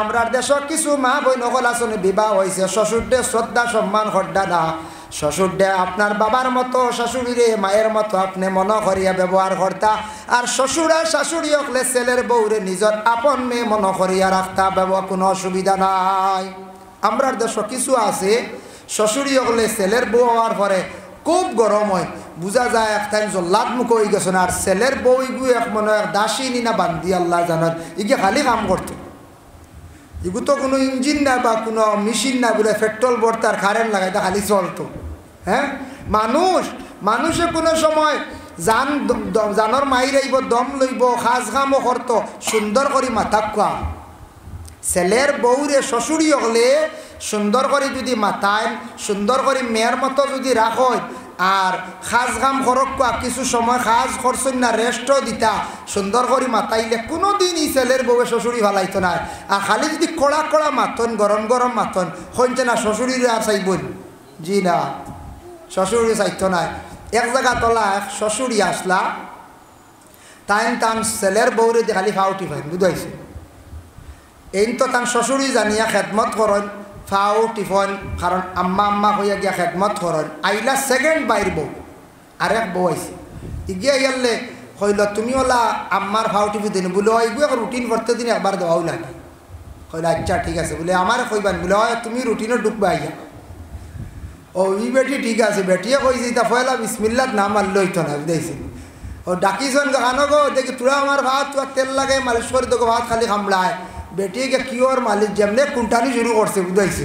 আমরার দেশ কিছু মা বই নকল আসনে বিবাহ হয়েছে শ্বশুরডে শ্রদ্ধা সম্মান হড্ডা না শ্বশুরডে আপনার বাবার মতো শাশুড়িরে মায়ের মতো আপনি মনে করিয়া ব্যবহার করতা আর শ্বশুরা শাশুড়ি হকলে ছেলের বউরে নিজের আপন মেয়ে মনে করিয়া রাখতা ব্যবহার কোনো অসুবিধা নাই। আমরার দেশ কিছু আছে শ্বশুরি হকলে ছেলের বউ হওয়ার পরে খুব গরম হয়, বোঝা যায় একটা জল্লাদ মুখ হয়ে গেছে না, আর ছেলের বউ ইগু এক মনে হয় দাসী নিনা বান্ধি আল্লাহ জানার ইগে খালি কাম করতো। এগু তো কোনো ইঞ্জিন না বা কোনো মেশিন না বলে পেট্রোল ভরতে আর কারেন্ট লাগাইতে খালি চলতো। হ্যাঁ, মানুষে কোনো সময় জানর মাইর আইব, দম লইব, সাজ কামও করতো, সুন্দর করে মাথা খোয়া। ছেলের বউরে শ্বশুরি হলে সুন্দর করে যদি মাথায় সুন্দর করে মেয়ের মতো যদি রাখো আর সাজ কাম খরক্কা কিছু সময় সাজ করছেন না রেস্টও দিতা সুন্দর করে মাতাইলে কোনো দিনই ছেলের বউয়ে শ্বশুরি ভালাইতো না। আর খালি যদি কড়া কড়া মাতন গরম গরম মাতন হইছে না শ্বশুরিরে আর চাইবন, জি না শ্বশুরি চাইতো না। এক জায়গা তোলা শ্বশুরি আসলা টান ছেলের বউরে যে খালি ফাউটি ফাইন বুঝাইছে এই তো তান শ্বশুরি জানিয়া খেদমত করেন ফাও টিফন, কারণ আম্মা আম্মা হইয়া গিয়া খেদমত করেন। আইলা সেকেন্ড বাইর বউ আরেক বউ আইসি ইগিয়া গেলে হইল তুমি ওলা আম্মার ফাও টিফি দিন বলে ওইগুলো রুটিন করতে দিন একবার দেওয়াও লাগে। কইলা আচ্ছা ঠিক আছে বলে আমার কইবান বলে হয় তুমি রুটিনে ঢুকবা আইয়া। ও ই বেটি ঠিক আছে বেটিয়ে কইছি তা ফয়লা বিসমিল্লাহ নাম মারল হইতো না বুঝাইছি। ও ডাকিছন গানো গো দেখি তোরা আমার ভাত তোর তেল লাগে মালিশ করে তোকে ভাত খালি কামড়ায়। বেটিকে কিওর মালিক যেমনে কুন্টানি শুরু করছে বুঝাইছে,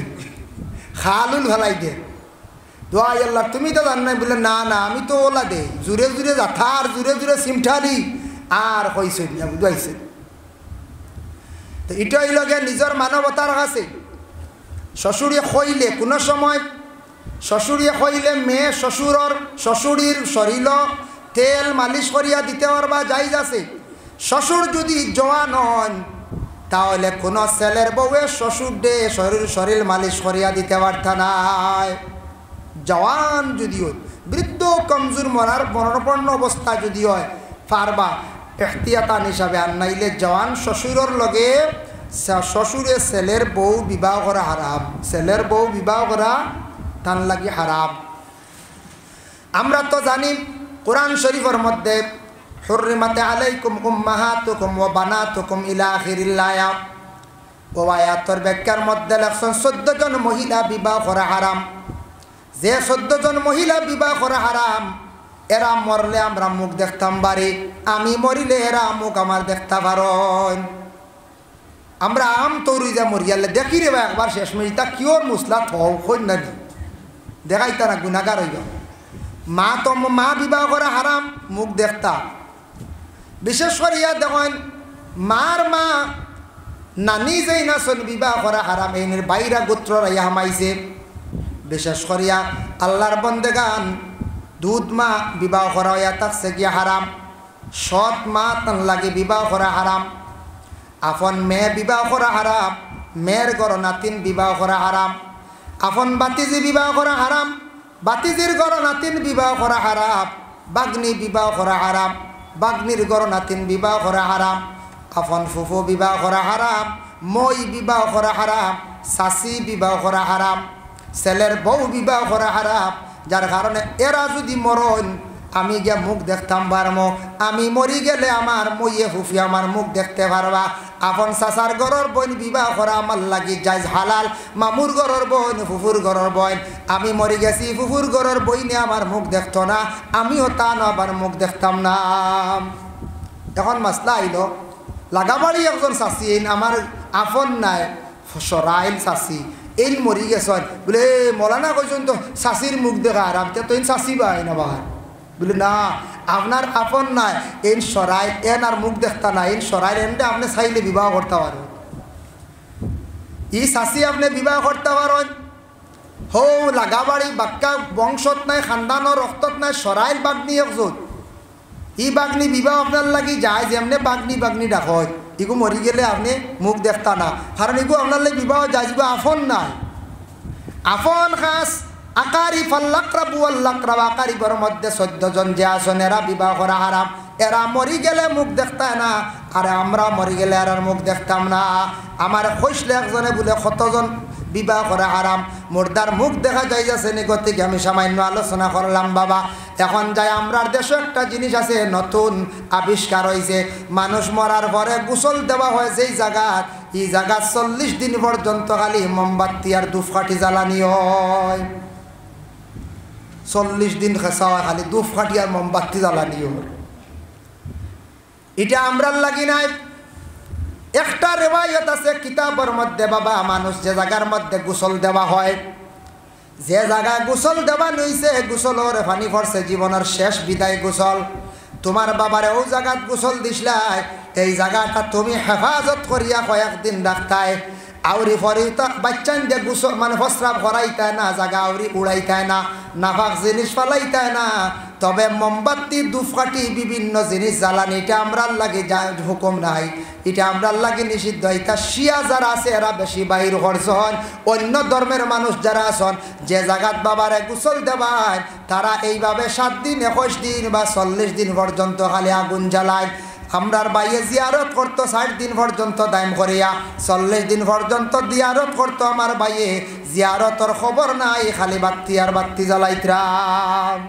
খালুল ফেলাই দে দোয়াই আল্লাহ তুমি তো জান নাই বলে না না আমি তো ওলা দে জুড়ে জুড়ে যাথা আর জুড়ে জুড়ে সিমঠারি আর কইছে না বুঝাইছে। তো এটাই লগে নিজের মানবতার কাছে শ্বশুরে খইলে কোনো সময় শ্বশুরে খইলে মেয়ে শ্বশুরির শরীর তেল মালিশ করিয়া দিতে পারবা যাইজ আছে। শ্বশুর যদি জওয়ান হন তাহলে কোনো ছেলের বউয়ে শ্বশুর দে শরীর মালিশ করিয়া দিতে পারতা নাই। জওয়ান যদি হয় বৃদ্ধ কমজোর মরার মরণপন্ন অবস্থা যদি হয় পারবা এখতিয়াতান হিসাবে, আর নাইলে জওয়ান শ্বশুরের লগে শ্বশুরে ছেলের বউ বিবাহ করা হারাম, ছেলের বউ বিবাহ করা তান লাগি হারাম। আমরা তো জানি কোরআন শরীফের মধ্যে হুররিমাত আলাইকুম উম্মাহাতুকুম ওয়া বানাতুকুম ইলা আখিরিল আয়াত ও আয়াতের ব্যাখ্যার মধ্যে লেখছেন 14 জন মহিলা বিবাহ করা হারাম। যে 14 জন মহিলা বিবাহ করা হারাম এরা মরলে আমরা মুখ দেখতাম বাড়ি, আমি মরিলে এরা মুখ আমার দেখতে পারেন। আমরা আম তৈরি যা মরিয়ালে দেখি রে একবার শেষ মিনিটা কিওর মুসলা থও কই না দেখাইতা না গুনাহগার হইব। মা বিবাহ করা হারাম মুখ দেখতা, বিশেষ করিয়া দেখেন মার মা নানি যেই নাচন বিবাহ করা হারাম এনের বাইরা গোত্র রাইয়া হামাইছে। বিশেষ করিয়া আল্লাহর বন্দেগান দুধ মা বিবাহ করা হইয়া থাকছে গিয়া হারাম, সৎ মা তান লাগে বিবাহ করা হারাম, আপন মেয়ে বিবাহ করা হারাম, মেয়ের গর নাতিন বিবাহ করা হারাম, আপন বাতিজি বিবাহ করা হারাম, বাতিজির গর নাতিন বিবাহ করা হারাম, বাগ্নি বিবাহ করা হারাম, বাগ্নির গর নাতিন বিবাহ করা হারাম, আপন ফুফু বিবাহ করা হারাম, মই বিবাহ করা হারাম, শাশি বিবাহ করা হারাম, ছেলের বউ বিবাহ করা হারাম। যার কারণে এরা যদি মরণ আমি গিয়া মুখ দেখতাম পারমো, আমি মরি গেলে আমার মইয়ে ফুফি আমার মুখ দেখতে পারবা। আপন চাচার ঘরের বোন বিবাহ করা আমার লাগি যাইজ হালাল, মামুর ঘরের বোন ফুফুর ঘরের বোন আমি মরি গেছি ফুফুর ঘরের বইনে আমার মুখ দেখতো না, আমিও তা না আবার মুখ দেখতাম না। এখন মাসলা আইল লাগাবাড়ি একজন চাষি আমার আপন নাই সরাইল চাষি এই মরি গেছেন বলে মলানা কইছেন তো চাষির মুখ দেখা আরাম তো চাষি বাই না বাহার বলে না আপনার আপন নাই এই সরাই এন আর মুখ দেখতা না এই সরাই এনটা আপনি চাইলে বিবাহ করতে পারেন, ই চাষি আপনি বিবাহ করতে পারেন। হো লাগাবাড়ি বাক্কা বংশত নাই খানদানোর রক্তত নাই সরাইল বাগনি একজন ই বাগনি বিবাহ আপনার লাগি যায় যেমনে বাগনি ডাক ইগু মরি গেলে আপনি মুখ দেখতা না, কারণ ইগু আপনার লাগে বিবাহ যায় আপন নাই। আপন খাস আকারি ফাল্লাকরাবু আল্লাকরাব আকারিবর মধ্যে 14 জন যে আসন এরা বিবাহ করা হারাম। এরা মরি গেলে মুখ দেখতাম না, আরে আমরা মরি গেলে আর মুখ দেখতাম না। আমার খসলে একজনে বলে কতজন বিবাহ করে আরাম, মুর্দার মুখ দেখা যায় যাচ্ছে নিগতিকে আমি সামান্য আলোচনা করলাম বাবা। এখন যাই আমরার দেশে একটা জিনিস আছে নতুন আবিষ্কার হয়েছে, মানুষ মরার পরে গোসল দেওয়া হয় যেই জায়গাত, এই জায়গা 40 দিন পর্যন্ত খালি মোমবাতি আর ধূপকাঠি জ্বালানি হয়। 40 দিন খেসা হয় খালি ধূপকাঠি আর মোমবাতি জ্বালানি হয়। এটা আমরার লাগি নাই। একটা রেওয়ায়ত আছে কিতাবের মধ্যে বাবা, মানুষ যে জায়গার মধ্যে গোসল দেওয়া হয়, যে জায়গায় গোসল দেওয়া নইছে, গোসলের পানি পড়ছে জীবনের শেষ বিদায় গোসল, তোমার বাবারে ও জায়গাত গোসল দিসলাই, এই জায়গাটা তুমি হেফাজত করিয়া কয়েকদিন রাখতাই। আউরি ফরিতা বাচ্চান দিয়ে গোসল মানে প্রস্রাব করাইতায় না, জায়গা আউরি উড়াইতায় না, নাফাক জিনিস ফালাইতায় না, তবে মোমবাতি ধূপকাঠি বিভিন্ন জিনিস জ্বালানি এটা আমরার লাগে হুকুম নাই, এটা আমরার লাগে নিষিদ্ধ। এটা শিয়া যারা আছে এরা বেশি বাহির করছেন, অন্য ধর্মের মানুষ যারা আছেন যে জায়গাত বাবারে গোসল দেবায় তারা এইভাবে 7 দিন 21 দিন বা 40 দিন পর্যন্ত খালি আগুন জ্বালায়। আমরার বাইয়ে জিয়ারত করতো 60 দিন পর্যন্ত দাম করিয়া, 40 দিন পর্যন্ত জিয়ারত করতো আমার বাইয়ে, জিয়ারতর খবর নাই, খালি বাত্তি আর বাত্তি জ্বালাইতরাম।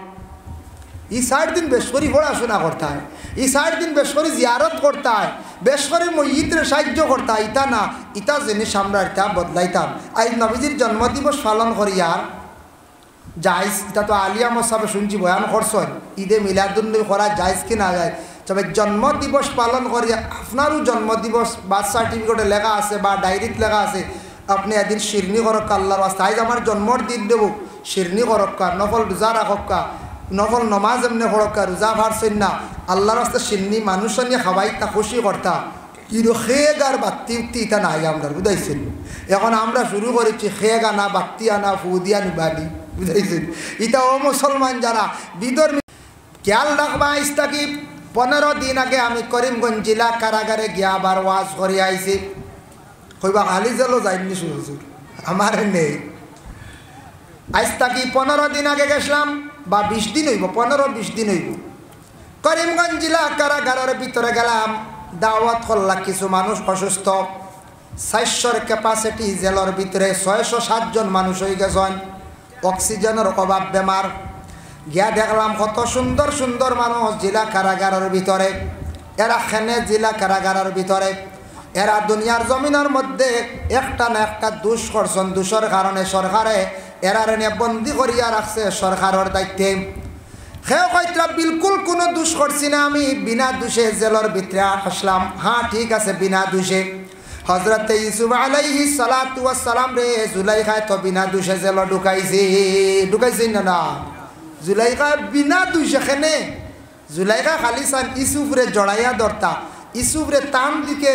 এই 60 দিন বেশ করে পড়াশোনা করতে হয়, এই 60 দিন বেশ করে জিয়ারত করতে হয়, বেশ করে মসজিদের সাহায্য করতে হয়। ইতা না, ইতা জিনিস আমরা এটা বদলাইতাম। আজ নবীজির জন্মদিবস পালন করিয়া যাইজ, এটা তো আলিয়া মসাবে শুনছি বয়ান করছেন, ঈদে মিলাদুন্নবী করা যাইজ কি না যায়। তবে জন্মদিবস পালন করিয়া আপনারও জন্মদিবস বার্থ সার্টিফিকেটে লেখা আছে বা ডায়েরিত লেখা আছে, আপনি এদিন শিরনি করক্কা আল্লাহর রাস্তা, আজ আমার জন্মর দিন দেব শিরনি করক্কা, নফল রোজা রাখক্কা, নফল নমাজ এমনি পড়ক্কা, রোজা ভারছেন না, আল্লাহর রাস্তা শিরনি মানুষ নিয়ে খাওয়াই তা খুশি করতা। কিন্তু খেগ আর বাত্তি উত্তি ইটা নাই আমরা, বুঝাইছেন। এখন আমরা শুরু করেছি খেগ আনা, বাত্তি আনা, ফুদিয়া নিবানি, বুঝাইছেন। ইটা ও মুসলমান যারা বিধর্মী খেয়াল রাখবা। ইস্তাকি 15 দিন আগে আমি করিমগঞ্জ জেলা কারাগারে গিয়া আবার ওয়াজ করে আইছি। কইবা খালি জেলো যাইনি হুজুর, আমার নেই। আজ তাকি 15 দিন আগে গেছিলাম বা 20 দিন হইব, 15-20 দিন হইব। করিমগঞ্জ জেলা কারাগারের ভিতরে গেলাম, দাওয়াত করলা কিছু মানুষ অসুস্থ, 400 ক্যাপাসিটি জেলার ভিতরে 607 জন মানুষ হয়ে গেছেন, অক্সিজেনের অভাব বেমার। গিয়া দেখলাম কত সুন্দর সুন্দর মানুষ জেলা কারাগারের ভিতরে, এরা খেনে জেলা কারাগারের ভিতরে, এরা দুনিয়ার জমিনের মধ্যে একটা না একটা দোষ করছেন, দোষের কারণে সরকারে এরারে নিয়ে বন্দি করিয়া রাখছে সরকারের দায়িত্বে। সেও কইতরা বিলকুল কোনো দোষ করছি না, আমি বিনা দোষে জেলের ভিতরে আসলাম। হ্যাঁ ঠিক আছে, বিনা দোষে। হজরত ইউসুফ আলাইহিস সালাতু ওয়াস সালাম রে জুলাইখায় তো বিনা দোষে জেল ঢুকাইছে না, জুলাইখা বিনা দোষে খেনে, জুলাইখা খালি চান ইউসুফরে জড়াইয়া ধরতা, ইউসুফরে তাম দিকে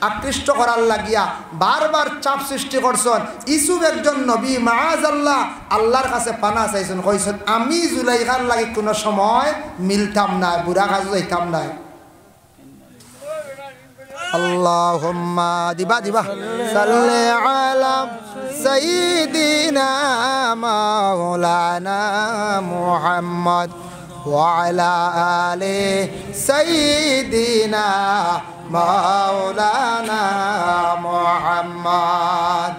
আকৃষ্ট করার লাগিয়া বারবার চাপ সৃষ্টি করছেন। ইউসুফ একজন নবী, মাআযাল্লাহ, আল্লাহর কাছে পানা চাইছেন, কইছেন আমি জুলাইখার লাগি কোনো সময় মিলতাম না, বুড়া কাজ যাইতাম না। আল্লাহুম্মা দিবা সাল্লি আলা সাইয়্যিদিনা মাওলানা মুহাম্মদ ওয়া আলা আলি সাইয়্যিদিনা মাওলানা মুহাম্মদ।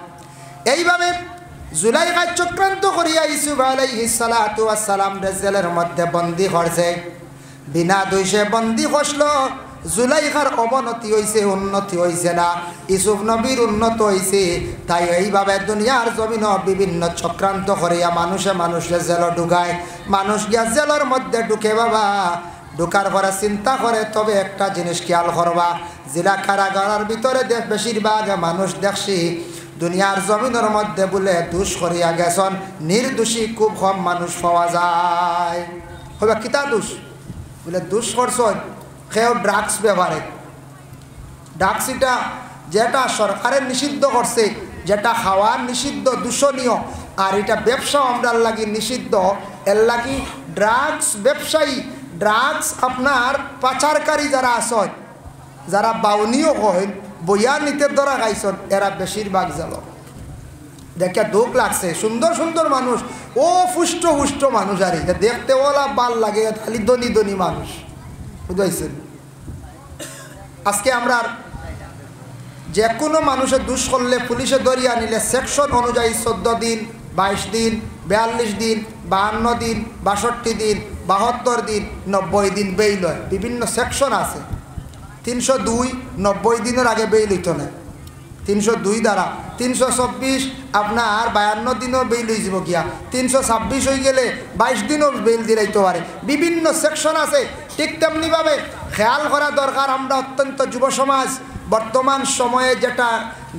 এইভাবে জুলাইখা চক্রান্ত করিয়া ইউসুফ আলাইহিস সালাতু ওয়াস সালাম জেলের মধ্যে বন্দী করছে, বিনা দোষে বন্দী করলো। জুলাইখার অবনতি হয়েছে, উন্নতি হয়েছে না, ইউসুফ নবীর উন্নত হয়েছে। তাই এইভাবে দুনিয়ার জমিন বিভিন্ন চক্রান্ত করিয়া মানুষে জেল ঢুকায়। মানুষ গিয়া জেলের মধ্যে ঢুকে বাবা, ঢুকার পরে চিন্তা করে, তবে একটা জিনিস খেয়াল করবা, জেলা কারাগারের ভিতরে বেশিরভাগ মানুষ দেখছি দুনিয়ার জমিনের মধ্যে বলে দোষ করিয়া গেছেন, নির্দোষী খুব কম মানুষ পাওয়া যায়। হবে কিতা দোষ বলে দোষ করছেন, কেউ ড্রাগস ব্যবহারে, ড্রাগস এটা যেটা সরকারের নিষিদ্ধ করছে, যেটা খাওয়ার নিষিদ্ধ দূষণীয়, আর এটা ব্যবসাও আমরা লাগি নিষিদ্ধ। এর লাগি ড্রাগস ব্যবসায়ী, ড্রাগস আপনার পাচারকারী যারা আসন, যারা বাউনিও হয়, বইয়া নিতে ধরা খাইছেন, এরা বেশিরভাগ গেল। দেখে দুঃখ লাগছে, সুন্দর সুন্দর মানুষ, ও ফুষ্ট মানুষ, আর এটা দেখতে ওলা ভাল লাগে, খালি ধনী মানুষ। বুঝাইছেন? আজকে আমরা যে কোনো মানুষের দোষ করলে পুলিশে ধরিয়া নিলে সেকশন অনুযায়ী 14 দিন, 22 দিন, 42 দিন, 52 দিন, 62 দিন, 72 দিন, 90 দিন বেইল হয়। বিভিন্ন সেকশন আছে। 302 90 দিনের আগে বেইল হইতো না। 302 দ্বারা 324 আপনার 52 দিনও বেইল হয়ে যাব গিয়া। 326 হয়ে গেলে 22 দিনও বেইল দিলাইতে পারে। বিভিন্ন সেকশন আছে। ঠিক তেমনিভাবে খেয়াল করা দরকার, আমরা অত্যন্ত যুব সমাজ বর্তমান সময়ে যেটা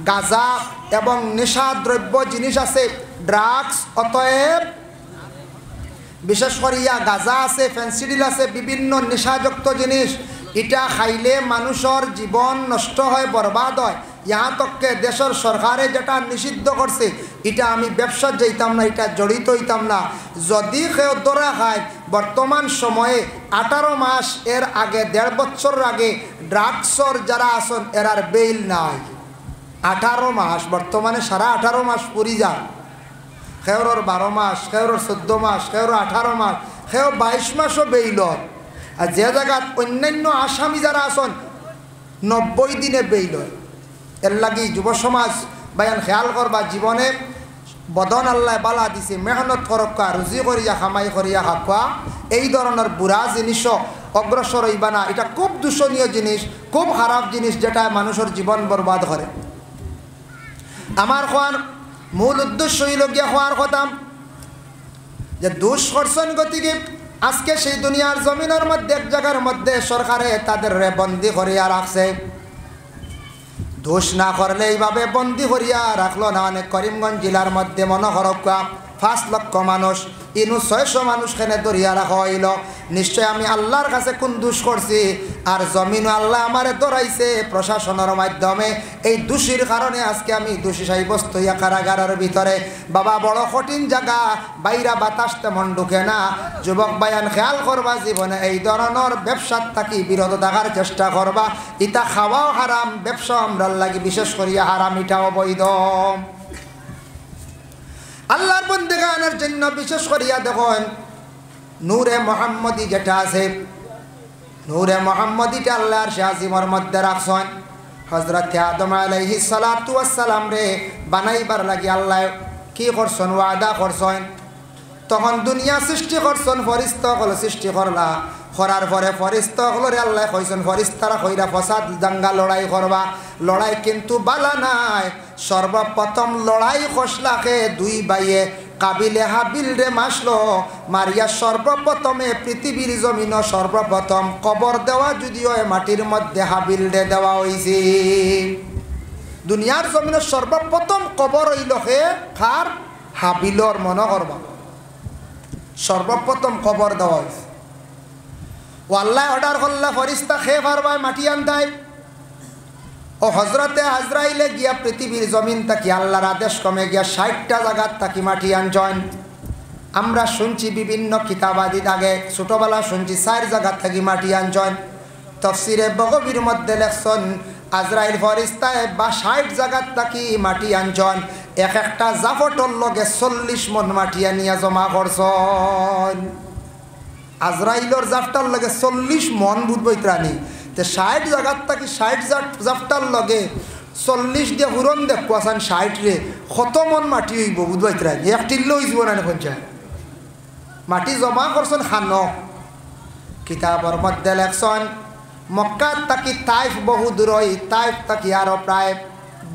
গাঁজা এবং নেশা দ্রব্য জিনিস আছে, ড্রাগস, অতএব বিশেষ করিয়া গাঁজা আছে, ফেন্সিডিল আছে, বিভিন্ন নেশাযুক্ত জিনিস, এটা খাইলে মানুষের জীবন নষ্ট হয়, বরবাদ হয়। ইহা তককে দেশের সরকারে যেটা নিষিদ্ধ করছে, এটা আমি ব্যবসা যাইতাম না, এটা জড়িত হইতাম না। যদি কেউ ধরা খায় বর্তমান সময়ে 18 মাস এর আগে, 1.5 বছর আগে ড্রাগসর যারা আসন এরার বেইল নাই। 18 মাস, বর্তমানে সারা 18 মাস পুরি যান। খেউরর 12 মাস, খেউরর 14 মাস, খেউরর 18 মাস, খেউ 22 মাসও বেইল। আর যে জায়গাত অন্যান্য আসামি যারা আসন 90 দিনে বেইল। এর লাগি যুব সমাজ বায়ান খেয়াল করবা, জীবনে বদন আল্লাহ বালা দিছে, মেহনত করক্কা, রুজি করিয়া খামাই করিয়া খাওয়া, এই ধরনের বুড়া জিনিসও অগ্রসর হইবা না। এটা খুব দূষণীয় জিনিস, খুব খারাপ জিনিস, যেটা মানুষের জীবন বরবাদ করে। আমার খোয়ার মূল উদ্দেশ্য হইল গিয়া হওয়ার কথা যে দোষ করছেন গতিকে আজকে সেই দুনিয়ার জমিনের মধ্যে এক জায়গার মধ্যে সরকারে তাদের বন্দি করিয়া রাখছে। দোষ না করলে এইভাবে বন্দি করিয়া রাখলো না। অনেক করিমগঞ্জ জেলার মধ্যে মনে করক্কা 5 লক্ষ মানুষ, 600 মানুষ খেনে ধরিয়া রাখা হইল। নিশ্চয় আমি আল্লাহর কাছে কোন দোষ করছি, আর জমিন আল্লাহ আমারে ধরাইছে প্রশাসনের মাধ্যমে। এই দোষীর কারণে আজকে আমি দোষী সাব্যস্ত হইয়া কারাগারের ভিতরে। বাবা বড় কঠিন জায়গা, বাইরা বাতাস তেমন ঢুকে না। যুবক বায়ান খেয়াল করবা, জীবনে এই ধরনের ব্যবসার থাকি বিরত থাকার চেষ্টা করবা। ইটা খাওয়াও হারাম, ব্যবসা আমরার লাগি বিশেষ করিয়া হারাম, ইটাও অবৈধ। আল্লাহর বন্দেগানের জন্য বিশেষ করিয়া দেখুন নূরে মোহাম্মদী যেটা আছে, নূরে মোহাম্মদীটা আল্লাহর শাহজিমর মধ্যে রাখছেন। হযরত আদম আলাইহিস সালাতু ওয়াস সালাম রে বানাইবার লাগি আল্লাহ কি করছেন, ওয়াদা করছেন। তখন দুনিয়া সৃষ্টি করছেন, ফরিস্তা হল সৃষ্টি করলা। করার পরে ফরিস্তা হলরে আল্লাহ কইছেন ফরিস্তারা কইরা ফসাদ দাঙ্গা লড়াই করবা। লড়াই কিন্তু বালা নাই। সর্বপ্রথম লড়াই খসলাকে 2 ভাইয়ে কাবিলে হাবিল রে মাসলো মারিয়া। সর্বপ্রথমে পৃথিবীর জমিন সর্বপ্রথম কবর দেওয়া যদিও মাটির মধ্যে হাবিল রে দেওয়া হয়েছে। দুনিয়ার জমিনের সর্বপ্রথম কবর হইল হে খার হাবিলর, মনে করবা সর্বপ্রথম কবর দেওয়া হয়েছে। ও আল্লাহ অর্ডার করলা ফরিস্তা খেয়ে পারবায় মাটি আনতাই। ও হজরতে আজরাইলে গিয়া পৃথিবীর জমিন তাকি আল্লাহর আদেশ কমে গিয়া 60টা জায়গার তাকি মাটি আনছেন। আমরা শুনছি বিভিন্ন কিতাবাদিত আগে ছোটবেলা শুনছি 4 জায়গার থাকি মাটি আনছেন। তফসিরে বগবীর মধ্যে লেখছেন আজরাইল ফরিস্তায় 60 জায়গার তাকি মাটি আনছেন। এক একটা জাফটর লগে 40 মন মাটি আনিয়া জমা করছেন। আজরাইলর জাফটার লগে 40 মন বুধবই ত্রাণী। 60 জায়গার থাকি 60 জাফটার লগে 40 দিয়ে হুরন দেখুয়াছেন 60 রে কত মন মাটি হইব বুধবাই ত্রাণী। একটিল্লো হইব না পঞ্চায়েত মাটি জমা করছেন। খানো কিতাবর মধ্যে লেখছেন মক্কার তাকি তাইফ বহু দূর, তাইফ তাকি আরো প্রায়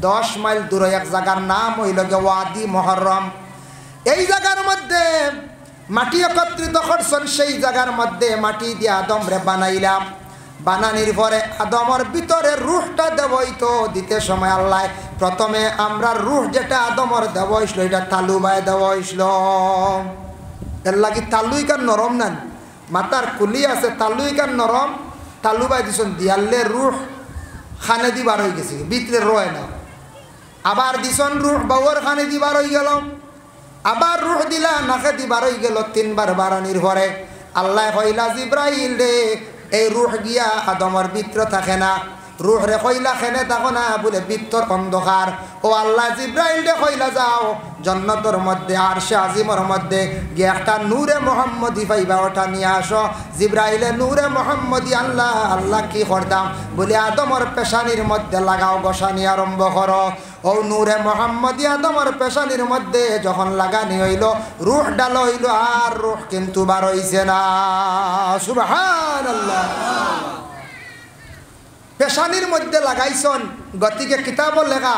10 মাইল দূরে এক জায়গার নাম হইল ওয়াদি মুহররম। এই জায়গার মধ্যে মাটি একত্রিত করছেন। সেই জায়গার মধ্যে মাটি দিয়ে আদম রে বানাইলাম। বানানির পরে আদমর ভিতরে রুহটা দেবইতো দিতে সময় আল্লাহ প্রথমে আমরা রুহ যেটা আদমর দেব হইছিল এটা তালু বাই দেব হইছিল। এর লাগি তালুই কার নরম নান, মাতার কুলি আছে তালুই কার নরম, তালু বাই দিছেন দিয়ালে রুহ খানে দিবার হয়ে গেছে, ভিতরে রয় না। আবার দিছন রুহ বাউর খানে দিবার হয়ে গেল, আবার রুহ দিলা নাকে দিবার হয়ে গেল। 3 বার বারানির পরে আল্লাহ কইলা জিব্রাইল রে এই রুহ গিয়া আদমর ভিতরে থাকে না, রুহ রে কইলা খেনে থাকো না বলে বিত্তর অন্ধকার ও আল্লাহ জিব্রাইল রে কইলা যাও জান্নাতের মধ্যে আরশে আজিমের মধ্যে গিয়ে একটা নূরে মুহাম্মদি পাইবা ওটা নিয়ে আসো জিব্রাইলে নূরে মুহাম্মদি আল্লাহ আল্লাহ কি করতাম বলে আদমর পেশানির মধ্যে লাগাও গোসানি আরম্ভ করো ও নূরে মুহাম্মদি আদমর পেশানির মধ্যে যখন লাগানি হইল রুহ ডাল হইল আর রুহ কিন্তু বার হইছে না সুবহানাল্লাহ পেশানির মধ্যে লাগাইছন গতিকে কিতাব লেখা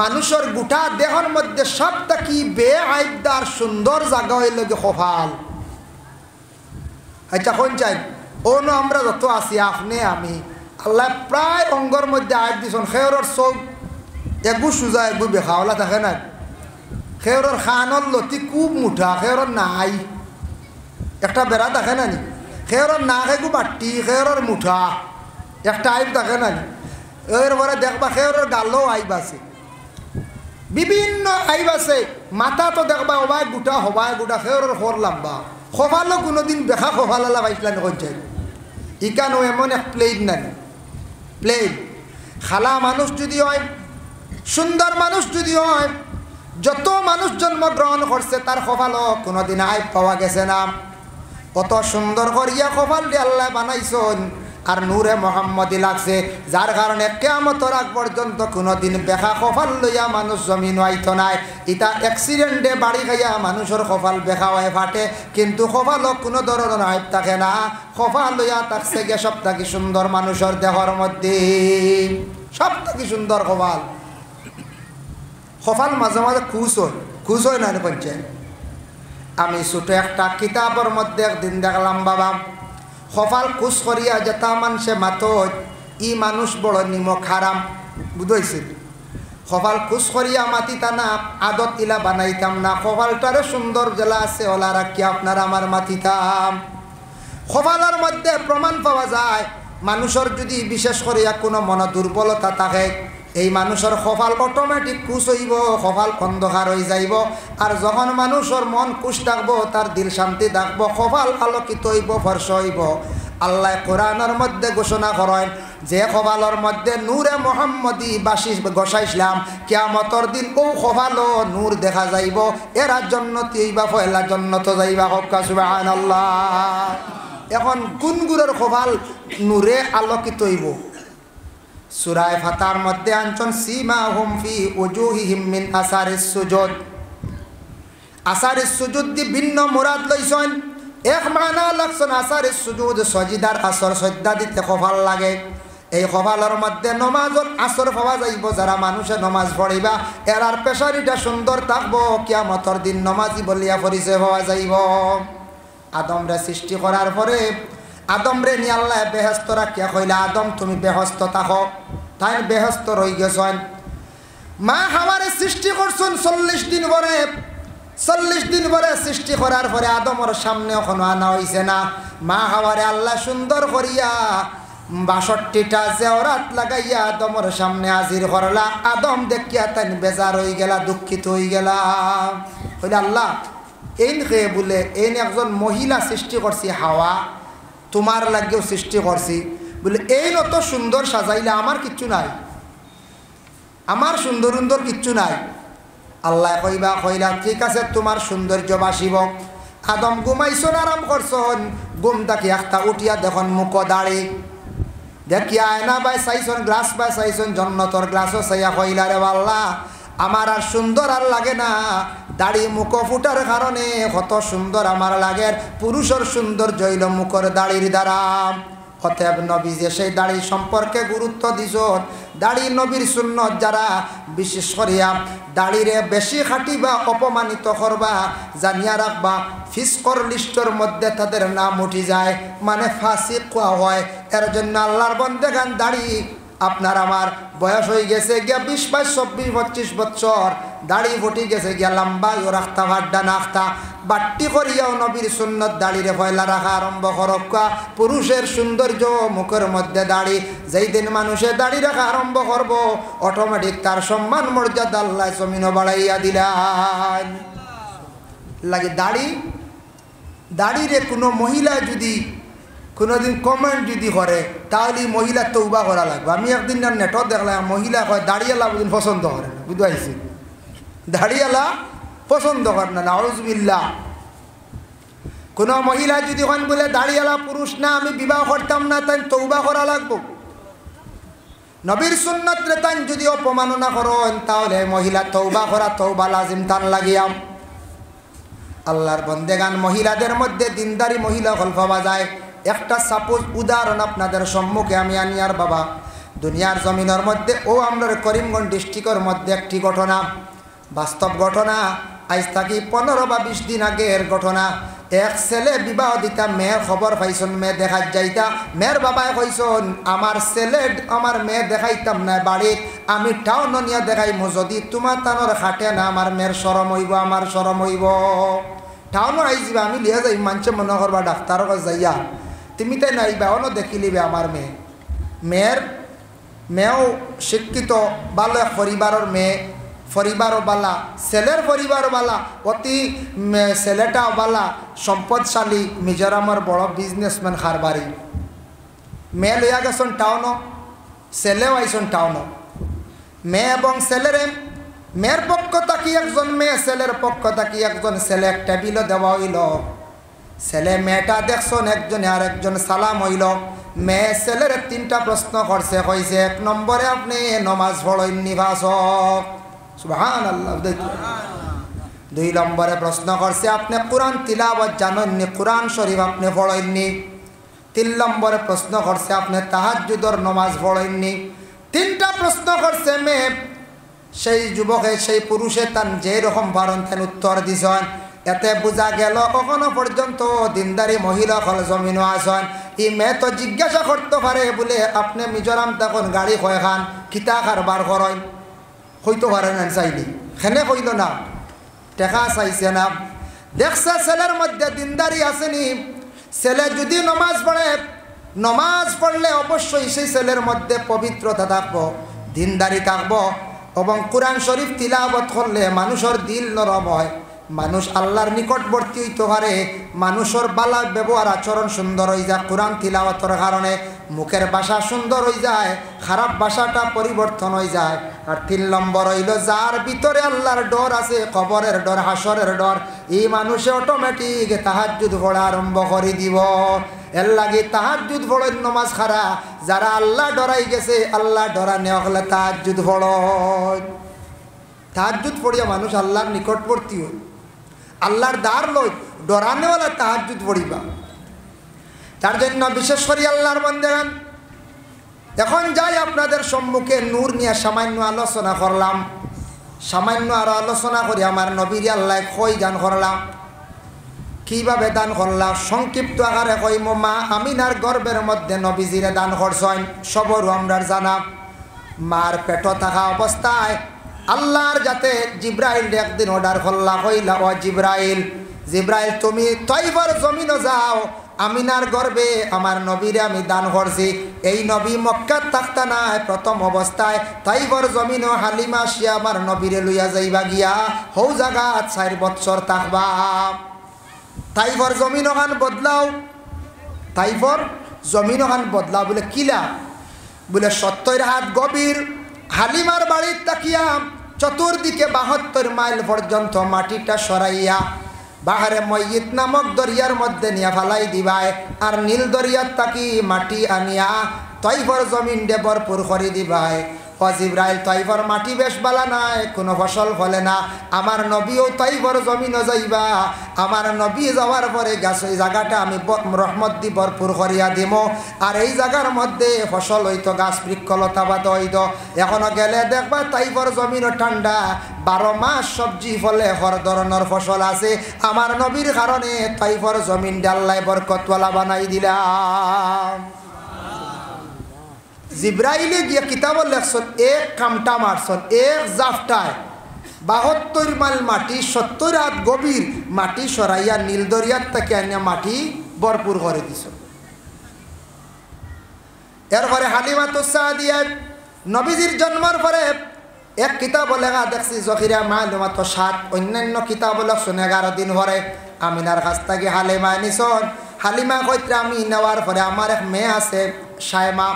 মানুষের গোটা দেহর মধ্যে সবটা কি বেআইবদার সুন্দর জায়গা হইল কপাল আচ্ছা কোন চাই ও না আমরা যত আছি আপনি আমি আল্লাহ প্রায় অঙ্গর মধ্যে আইব দিছন খেয়রর চৌক এগু সুজা এগু বেখাওলা থাকে না খেয়রর খানর লতি খুব মুঠা খেয়রর নাই একটা বেড়া থাকে না নি খেয়রর নাক এগু বাট্টি খেয়রর মুঠা একটা আইব থাকে না এরপরে দেখবা খেয়রর গালও আইব আছে বিভিন্ন আইব আছে মাথা তো দেখবা হবায় গোটা হবায় গোটা খেয়রর খর লাম্বা খোফালো কোনোদিন বেখা খোফালালা পাইছিলেন কোন চাই ইকানো এমন এক প্লেন নাই প্লেন খালা মানুষ যদি হয় সুন্দর মানুষ যদি হয় যত মানুষ জন্মগ্রহণ করছে তার খোফালো কোনোদিন আইব পাওয়া গেছে না কত সুন্দর করিয়া খোফাল দিয়ে আল্লাহ বানাইছন আর নূরে মুহাম্মদি লাগছে যার কারণে কিয়ামতের আগ পর্যন্ত কোনোদিন বেখা খোফাল লইয়া মানুষ জমিন আইতো নাই ইটা অ্যাক্সিডেন্টে বাড়ি খাইয়া মানুষের খোফাল বেখা হয়ে ফাটে কিন্তু খোফালও কোনো ধরনের আইব থাকে না খোফাল লইয়া থাকছে গে সব থাকি সুন্দর মানুষের দেহর মধ্যে সব থাকি সুন্দর খোফাল খোফাল মাঝে মাঝে খুশ হয় না পঞ্চে আমি ছোট একটা কিতাবের মধ্যে একদিন দেখলাম বাবা খোফাল খুশ করিয়া যেতা মানুষে মাতত ই মানুষ বড় নিমক হারাম বুঝাইছিল খোফাল খুশ করিয়া মাতিতা না আদত ইলা বানাইতাম না খোফালটারে সুন্দর জেলা আছে ওলা রাখিয়া আপনারা আমার মাতিতাম খোফালের মধ্যে প্রমাণ পাওয়া যায় মানুষের যদি বিশেষ করিয়া কোনো মন দুর্বলতা থাকে এই মানুষের খোফাল অটোমেটিক খুশ হইব খোফাল অন্ধকার হয়ে যাইব আর যখন মানুষের মন খুশ থাকবো তার দিল শান্তি থাকবো খোফাল আলোকিত হইব ফর্স হইব আল্লাহ কোরআনের মধ্যে ঘোষণা করেন যে খোফালের মধ্যে নূরে মুহাম্মদি বাসি গসাইছিলাম কিয়ামতের দিন ও খোফালো নূর দেখা যাইব এরা জন্নতি হইবা পয়লা জন্নত যাইবা হক্কা সুবহানাল্লাহ এখন কোন গুরের খোফাল নূরে আলোকিত হইব সূরা ফাতার মধ্যে আনছন সীমাহুম ফি উজুহিহিম মিন আসারিস সুজুদ আসারিস সুজুদ দি ভিন্ন মুরাদ লইছেন এক মানা লাগছেন আসারিস সুজুদ সজিদার আসর সজ্জা দিতে খোফাল লাগে এই খোফালের মধ্যে নমাজত আসর পাওয়া যাইব যারা মানুষে নমাজ পড়িবা এরার পেশারিটা সুন্দর থাকবো কিয়ামতের দিন নমাজি বলিয়া পরিচয় পাওয়া যাইব আদমরে সৃষ্টি করার পরে আদমরে নিয়ে আল্লাহ বেহেস্ত রাখিয়া কইলা আদম তুমি বেহস্ত থাকো তাই বেহস্ত রই গেছেন মা হাওয়ারে সৃষ্টি করছেন 40 দিন পরে 40 দিন পরে সৃষ্টি করার পরে আদমর সামনে এখনো আনা হইছে না মা হাওয়ারে আল্লাহ সুন্দর করিয়া 62টা জেওরাত লাগাইয়া আদমর সামনে হাজির করলা আদম দেখিয়া তাই বেজার হয়ে গেলা দুঃখিত হয়ে গেলা কইলা আল্লাহ এই খেয়ে বলে এই একজন মহিলা সৃষ্টি করছি হাওয়া তোমার লাগেও সৃষ্টি করছি বলে এই নত সুন্দর সাজাইলে আমার কিচ্ছু নাই আমার সুন্দর সুন্দর কিচ্ছু নাই আল্লাহ কইলা ঠিক আছে তোমার সৌন্দর্য বাসিব আদম ঘুমাইছন আরাম করছন ঘুম থাকি একটা উঠিয়া দেখুন মুখ দাঁড়ি দেখিয়া আয়না বাই চাইছন গ্লাস বাই চাইছন জন্নতর গ্লাসও চাইয়া কইলা রে আল্লাহ আমার আর সুন্দর আর লাগে না দাড়ি মুখ ফুটার কারণে কত সুন্দর আমার লাগে পুরুষের সৌন্দর্য হইল মুখের দাড়ির দ্বারা অতএব নবী যে সেই দাড়ি সম্পর্কে গুরুত্ব দিছন দাড়ি নবীর সুন্নত যারা বিশেষ করিয়া দাড়িরে বেশি খাটিবা অপমানিত করবা জানিয়া রাখবা ফিসকর লিস্টের মধ্যে তাদের নাম উঠি যায় মানে ফাসিক কোয়া হয় এর জন্য আল্লাহর বন্দেগান দাড়ি আপনার আমার বয়স হয়ে গেছে গিয়া 20 22 24 25 বছর দাড়ি ফুটি গেছে গিয়া লম্বা ও রাখতা ভাড্ডা নাখতা বাট্টি করিয়াও নবীর সুন্নত দাড়িরে পয়লা রাখা আরম্ভ করক্কা পুরুষের সৌন্দর্য মুখের মধ্যে দাড়ি যেই দিন মানুষে দাড়ি রাখা আরম্ভ করব অটোমেটিক তার সম্মান মর্যাদা আল্লাহ জমিনও বাড়াইয়া দিলেন লাগে দাড়িরে কোনো মহিলা যদি কোনোদিন কমেন্ট যদি করে তাহলে মহিলা তৌবা করা লাগবে। আমি একদিন না নেটত দেখলাম মহিলা কয় দাড়িয়ালা বুঝুন পছন্দ করে না, বুঝতে পারছি? দাড়িয়ালা পছন্দ করে না, নাউজুবিল্লাহ। কোনো মহিলা যদি কোন বলে দাড়িয়ালা পুরুষ না আমি বিবাহ করতাম না, তাই তৌবা করা লাগবো। নবীর সুন্নত রে তাই যদি অপমাননা করেন তাহলে মহিলা তৌবা করা তৌবা লাজিম তান লাগিয়াম। আল্লাহর বন্দেগান মহিলাদের মধ্যে দিনদারি মহিলা হল পাওয়া যায়। একটা সাপোজ উদাহরণ আপনাদের সম্মুখে আমি আনিয়ার বাবা, দুনিয়ার জমিনের মধ্যে ও আমরা করিমগঞ্জ ডিস্ট্রিক্টের মধ্যে একটি ঘটনা, বাস্তব ঘটনা, আজ থাকি 15 বা 20 দিন আগের ঘটনা। এক ছেলে বিবাহ দিতা, মেয়ের খবর পাইছন, মেয়ে দেখা যাইতা। মেয়ের বাবায় কইসন আমার ছেলে আমার মেয়ে দেখাইতাম না বাড়ির, আমি টাউন নিয়ে দেখাইমু, যদি তোমার তানোর খাটে না আমার মেয়ের শরম হইব, আমার শরম হইব। টাউনও আই যাবা, আমি লিয়া যাই, মানুষে মনে করবা ডাক্তারের কাছে যাইয়া তুমি তাই নাইবা, অন্য দেখিলিবে আমার মেয়েও শিক্ষিত ভালো এক পরিবারের মেয়ে, পরিবারও বালা, ছেলের পরিবারও বালা, অতি ছেলেটাও বালা, সম্পদশালী, মিজোরামের বড় বিজনেসম্যান খারবারি। মেয়ে লইয়া গেছেন টাউনও, ছেলেও আইসন টাউনও। মেয়ে এবং ছেলেরে, মেয়ের পক্ষ থাকি একজন মেয়ে, ছেলের পক্ষ থাকি একজন ছেলে, এক টেবিলও দেওয়া হইল। ছেলে মেয়েটা দেখছেন একজনে আর একজন সালাম হইল। মেয়ে ছেলের 3টা প্রশ্ন করছে, কইছে 1 নম্বরে আপনি নমাজ পড়েননি ভাষক, সুবহানাল্লাহ। 2 নম্বরে প্রশ্ন করছে আপনি কোরআন তিলাওয়াত জানেননি, কোরআন শরীফ আপনি পড়েননি। 3 নম্বরে প্রশ্ন করছে আপনি তাহাজ্জুদের নমাজ পড়েননি। 3টা প্রশ্ন করছে মেয়ে। সেই যুবকে, সেই পুরুষে তান যে রকম পারেন তেন উত্তর দিছেন। এতে বোঝা গেল এখনো পর্যন্ত দিনদারি মহিলা হল জমিনও আসন। ই মেয়ে তো জিজ্ঞাসা করতে পারে বলে আপনি মিজোরাম তখন গাড়ি কয় খান কিতা কারবার করেন, হইতে পারে না চাইলি, খেনে কইল না, টেকা চাইছে না। দেখছে ছেলের মধ্যে দিনদারি আসেনি। ছেলে যদি নমাজ পড়ে, নমাজ পড়লে অবশ্যই সেই ছেলের মধ্যে পবিত্রতা থাকবো, দিনদারি থাকবো, এবং কোরআন শরীফ তিলাওয়াত করলে মানুষের দিল নরম হয়, মানুষ আল্লাহর নিকটবর্তী হইতে পারে, মানুষের বালা ব্যবহার আচরণ সুন্দর হয়ে যায় কোরআন তিলাওয়াতের কারণে, মুখের ভাষা সুন্দর হয়ে যায়, খারাপ ভাষাটা পরিবর্তন হয়ে যায়। আর 3 নম্বর হইল যার ভিতরে আল্লাহর ডর আছে, কবরের ডর, হাসরের ডর, এই মানুষে অটোমেটিক তাহাজ্জুদ পড়া আরম্ভ করে দিব। এর লাগে তাহাজ্জুদ পড়েন, নমাজ খারা। যারা আল্লাহ ডরাই গেছে, আল্লাহ ডরা নেওয়া হলে তাহাজ্জুদ পড়েন। তাহাজ্জুদ পড়িয়া মানুষ আল্লাহর নিকটবর্তী হয়, আল্লাহর দ্বার লই, ডরানেওয়ালা তাহাজ্জুদ পড়িবা। তার জন্য বিশেষ করে আল্লাহর বান্দাগণ, এখন যাই আপনাদের সম্মুখে নূর নিয়ে সামান্য আলোচনা করলাম, সামান্য আরো আলোচনা করি আমার নবীর আল্লাহ কই দান করলাম, কিভাবে দান করলাম সংক্ষিপ্ত আকারে কইম। মা আমিনার গর্ভের মধ্যে নবীজিরে দান করছেন, সবরও আমরা জানা। মার পেট থাকা অবস্থায় আল্লাহর যাতে জিব্রাইল একদিন অর্ডার করলা, কইলা ও জিব্রাইল, জিব্রাইল তুমি তয়বার জমিনও যাও, আমিনার গর্ভে আমার নবীরে আমি দান করছি। এই নবী মক্কাত থাকতা নাই, প্রথম অবস্থায় তয়বার জমিনও হালিমা শিয়া আমার নবীরে লইয়া যাইবা গিয়া হৌ জায়গা 4 বৎসর থাকবা। তাইফর জমিন ওখান বদলাও, তাইফর জমিন ওখান বদলাও বলে কিলা, বলে 70 হাত গভীর হালিমার বাড়ির তাকিয়া চতুর্দিকে 72 মাইল পর্যন্ত মাটিটা সরাইয়া বাহারে ময়িত নামক দরিয়ার মধ্যে নিয়ে ফালাই দিবাই, আর নীল দরিয়ার তাকি মাটি আনিয়া তয়ফর জমিন দে ভরপুর করে দিবাই। ও জিব্রাইল, তয়ফর মাটি বেশ বালা নাই, কোনো ফসল ফলে না, আমার নবীও তয়ফর জমিনও যাইবা, আমার নবী যাওয়ার পরে গাছ ওই জায়গাটা আমি রহমত দি ভরপুর করিয়া দিব, আর এই জায়গার মধ্যে ফসল হইতো, গাছ বৃক্ষলতা বাদ হইত। এখনো গেলে দেখবা তয়ফর জমিনও ঠান্ডা, 12 মাস সবজি ফলে হর ধরনের ফসল আছে। আমার নবীর কারণে তয়ফর জমিন ডাল্লাই বরকতওয়ালা বানাই দিলাম। জিব্রাইলে গিয়ে কিতাব লেখছেন, এক কামটা মারছেন, এক জাফটায় 72 মাইল মাটি 70 হাত গভীর মাটি সরাইয়া নীল দরিয়ার থেকে আনিয়া মাটি ভরপুর করে দিছ। এরপরে হালিমাতুস সাদিয়া নবীজির জন্মের পরে এক কিতাব লেখা দেখছি, জখিরা মালুমাত 7, অন্যান্য কিতাব লেখছেন 11 দিন পরে আমিনার কাছ থেকে হালিমা নিছন। হালিমা কইত্রা আমি নেওয়ার পরে আমার এক মেয়ে আছে সায়মা,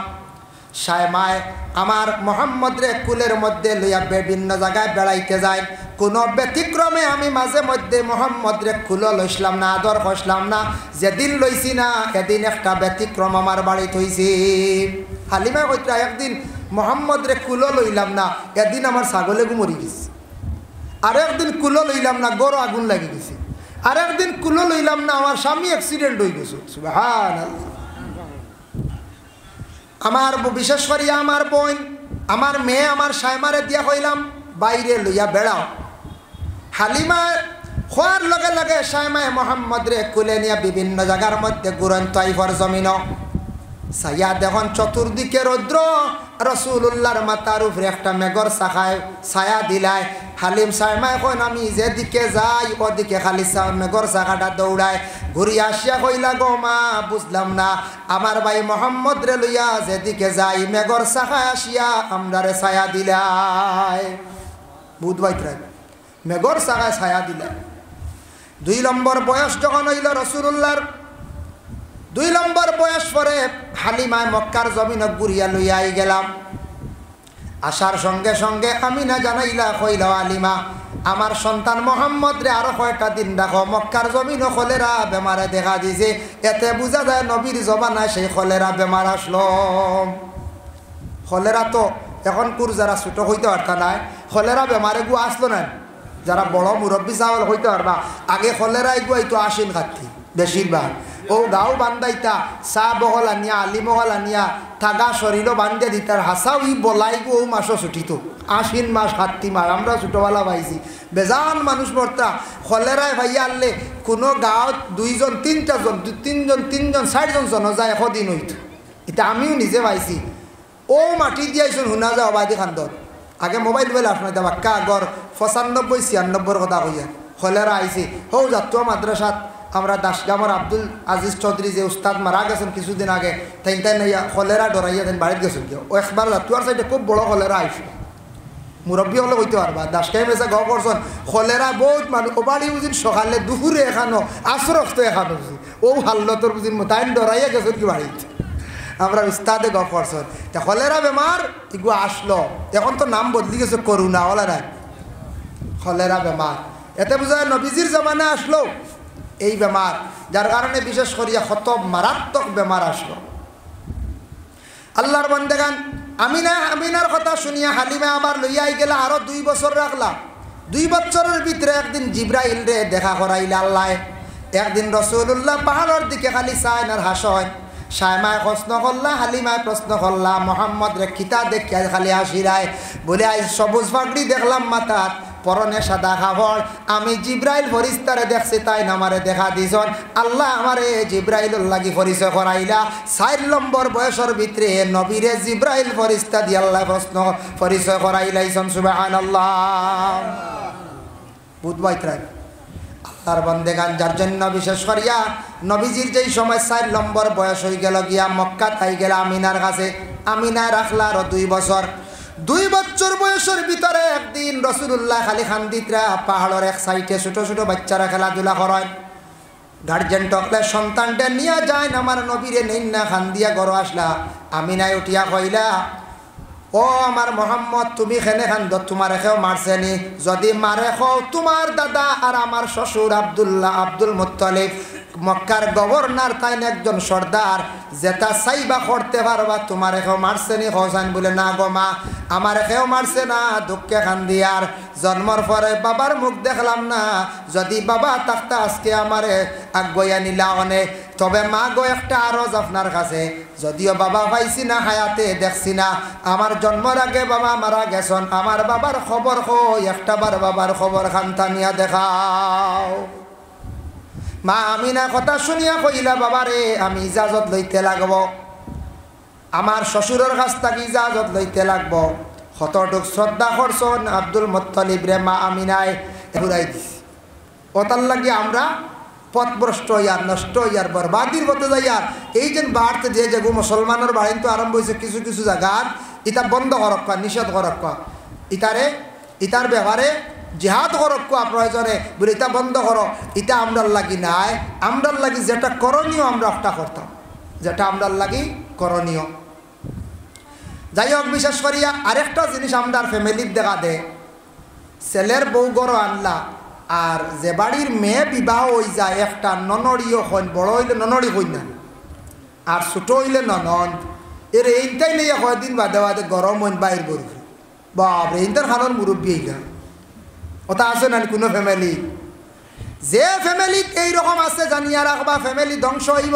সায়মায় আমার মোহাম্মদ রে কুলের মধ্যে লইয়া বিভিন্ন জায়গায় বেড়াইতে যায়। কোনো ব্যতিক্রমে আমি মাঝে মধ্যে মোহাম্মদ রে কুলো লইসলাম না, আদর কষলাম না। যেদিন লইছি না এদিন একটা ব্যতিক্রম আমার বাড়িতে হইছি। হালিমা কইত্রা একদিন মোহাম্মদ রে কুলো লইলাম না, এদিন আমার ছাগলে মরি গেছে। আর একদিন কুলো লইলাম না, গরু আগুন লাগি গেছে। আর একদিন কুলো লইলাম না, আমার স্বামী অ্যাক্সিডেন্ট হয়ে গেছে। সুবহানাল্লাহ। আমার বিশেষ করিয়া আমার বোন, আমার মেয়ে, আমার সায়মারে দিয়া কইলাম বাইরে লইয়া বেড়াও। হালিমা খোয়ার লগে লগে সায়মায় মোহাম্মদ রে কুলে নিয়ে বিভিন্ন জায়গার মধ্যে ঘুরন তাইফর জমিন। সাইয়া দেখুন চতুর্দিকে রৌদ্র, রসুল্লাহর মাথার উপরে একটা মেঘর শাখায় ছায়া দিলায়। হালিম সায়মা এখন আমি যেদিকে যাই ওদিকে খালি মেঘর শাখাটা দৌড়ায়। ঘুরি আসিয়া কইলা গো মা বুঝলাম না, আমার ভাই মোহাম্মদ রে লইয়া যেদিকে যাই মেঘর শাখায় আসিয়া আমরারে ছায়া দিলায়। বুধ বাইত্রা মেঘর শাখায় ছায়া দিলায়। 2 নম্বর বয়স যখন হইল রসুল্লাহর, 2 নম্বর বয়স পরে হালিমায় মক্কার জমিন ঘুরিয়া লইয়া আই গেলাম। আসার সঙ্গে সঙ্গে আমি না জানাইলা কইল হালিমা আমার সন্তান মোহাম্মদ রে আরো কয়টা দিন রাখো, মক্কার জমিন কলেরা বেমারে দেখা দিছে। এতে বোঝা যায় নবীর জবানায় সেই কলেরা বেমার আসলো। কলেরা তো এখন কুর যারা ছোট হইতে পারতা নাই, কলেরা বেমারে গু আসলো না। যারা বড় মুরব্বী চাওয়াল হইতে পারবা, আগে কলেরাই গুয়াই তো আসেন খাতি বেশিরভাগ। ও গাও বান্ধাইতা চাহ বহল আনিয়া আলি মহল আনিয়া থাকা শরীরও বান্ধে দিতার হাসাও ই বলাই গো ও মাসও ছুটিত 8 মাস 7 মাস। আমরা ছোটোবেলা পাইছি বেজান মানুষ মরতা কলেরায় ভাইয়া আনলে কোনো গাঁৱত 2 জন 3টা জন 3 জন 4 জন জন যায় 100 দিন হইত। এটা আমিও নিজে পাইছি। ও মাটি দিয়াইছোন শুনা যাও বাদি খান্দর। আগে মোবাইল বলে আপনার বাক্কা আগর 95 96 কথা কইয়া কলেরা আইছে। হৌ যাত্রা মাদ্রাসাত আমরা দাসগামর আব্দুল আজিজ চৌধুরী যে উস্তাদ মারা গেছেন কিছুদিন আগে, তাই নাইয়া কলেরা ডরাইয়া দেন বাড়িতে গেছেন কেউ। ও একবার যাত্রার সাইডে খুব বড় কলেরা আইসে। মুরব্বী হলে কইতে পারবা দাসকাই মেসা গাও করছেন কলেরা বহুত মানুষ ও বাড়ি বুঝিন সকালে দুপুরে এখানো আসরক্ত এখানো বুঝি ও হাল্লতর বুঝিন তাই ডরাইয়া গেছেন কি বাড়িতে। আমরা উস্তাদে গপ করছেন তা কলেরা বেমার এগুলো আসলো। এখন তো নাম বদলি গেছে করুণা ওলারা কলেরা বেমার। এতে বোঝা যায় নবীজির জমানা আসলো এই বেমার, যার কারণে বিশেষ করিয়া কত মারাত্মক বেমার আসলো। আল্লাহর বান্দাগান আমিনার কথা শুনিয়া হালিমা আবার লইয়া গেলা, আরো 2 বছর রাখলা। 2 বছরের ভিতরে একদিন জিব্রাইল রে দেখা করাইলা আল্লাহ। একদিন রসুল্লাহ পাহাড়ের দিকে খালি চাইন আর হাসন। সায়মায় প্রশ্ন করলা, হালিমায় প্রশ্ন করলা মোহাম্মদ রে খিতা দেখিয়া খালি হাসিরায় বলে আজ সবুজ পাগড়ি দেখলাম মাথাত, পরনে সাদা কাপড়। আমি জিব্রাইল ফরিস্তারে দেখছি তাই আমারে দেখা দিছন। আল্লাহ আমারে জিব্রাইলর লাগি পরিচয় করাইলা। 4 নম্বর বয়সের ভিতরে নবীরে জিব্রাইল ফরিস্তা দিয়ে আল্লাহ প্রশ্ন পরিচয় করাইলাইছন। সুবহানাল্লাহ। বুধবাইত্রাই আল্লাহর বান্দেগান, যার জন্য বিশেষ করিয়া নবীজির যেই সময় 4 নম্বর বয়স হয়ে গেল গিয়া মক্কা তাই গেল আমিনার কাছে। আমিনায় রাখলা আরো 2 বছর। 2 বছর বয়সের ভিতরে একদিন রসুল্লাহ খালি খান্দিতরা পাহাড়ের এক সাইডে ছোট ছোট বাচ্চারা খেলাধুলা করেন। গার্জেন টকলে সন্তানটা নিয়ে যায় আমার নবীরে নেই না খান্দিয়া গড় আসলা। আমিনায় উঠিয়া কইলা ও আমার মোহাম্মদ তুমি খেনে খান্দ, তোমার এখেও মারছেনি? যদি মারে খাও তোমার দাদা আর আমার শ্বশুর আব্দুল মুত্তালিব মক্কার গভর্নর তাইন একজন সর্দার যেটা চাইবা করতে পারবা, তোমার এখেও মারছেনি? হোসাইন বলে না গো মা আমার এখেও মারছে না। দুঃখে খান্দি আর জন্মর পরে বাবার মুখ দেখলাম না। যদি বাবা থাকতে আজকে আমারে আগুয়া নিলা অনেক। তবে মা গো একটা আরজ আপনার কাছে, যদিও বাবা পাইছি না হায়াতে দেখছি না, আমার জন্মর আগে বাবা মারা গেছেন, আমার বাবার খবর কই একটা বার বাবার খবর খান্তা নিয়া দেখাও। মা আমিনা কথা শুনিয়া কইলা বাবারে আমি ইজাজত লইতে লাগব, আমার শ্বশুরের কাছ থেকে ইজাজত লইতে লাগব। কতটুক শ্রদ্ধা করছেন আব্দুল মুত্তালিব রে মা আমিনায় ঘুরাই দিস। ওতার লাগে আমরা পথভ্রষ্ট হইয়ার নষ্ট হইয়ার বরবাদির মতো যাইয়ার। এই যে বাড়তে যে যে মুসলমানের বাড়িন তো আরম্ভ হয়েছে কিছু কিছু জায়গার, ইটা বন্ধ করক্কা নিষেধ করক্কা, ইটার ব্যবহারে জিহাদ করক কোয়া প্রয়োজনে বলে এটা বন্ধ করো, এটা আমরার লাগি নাই। আমরার লাগি যেটা করণীয় আমরা একটা করতাম, যেটা আমরার লাগি করণীয়। যাই হোক, বিশেষ করিয়া আরেকটা জিনিস আমরার ফ্যামিলির দেখা দে, ছেলের বউ গড় আনলা আর যে বাড়ির মেয়ে বিবাহ হয়ে যায় একটা ননড়িও হন, বড় হইলে ননড়ি হই না আর ছোট হইলে ননদ, এর এইটাই নিয়ে কয়দিন বাদে বাদে গরম হইন বাইর করবে। বাপরে, এইটার খানোর মুরব্বী এইটা ওটা আছে না কোনো ফ্যামিলি? যে ফ্যামিলিত এইরকম আছে জানিয়া রাখবা, ফ্যামিলি ধ্বংস হইব।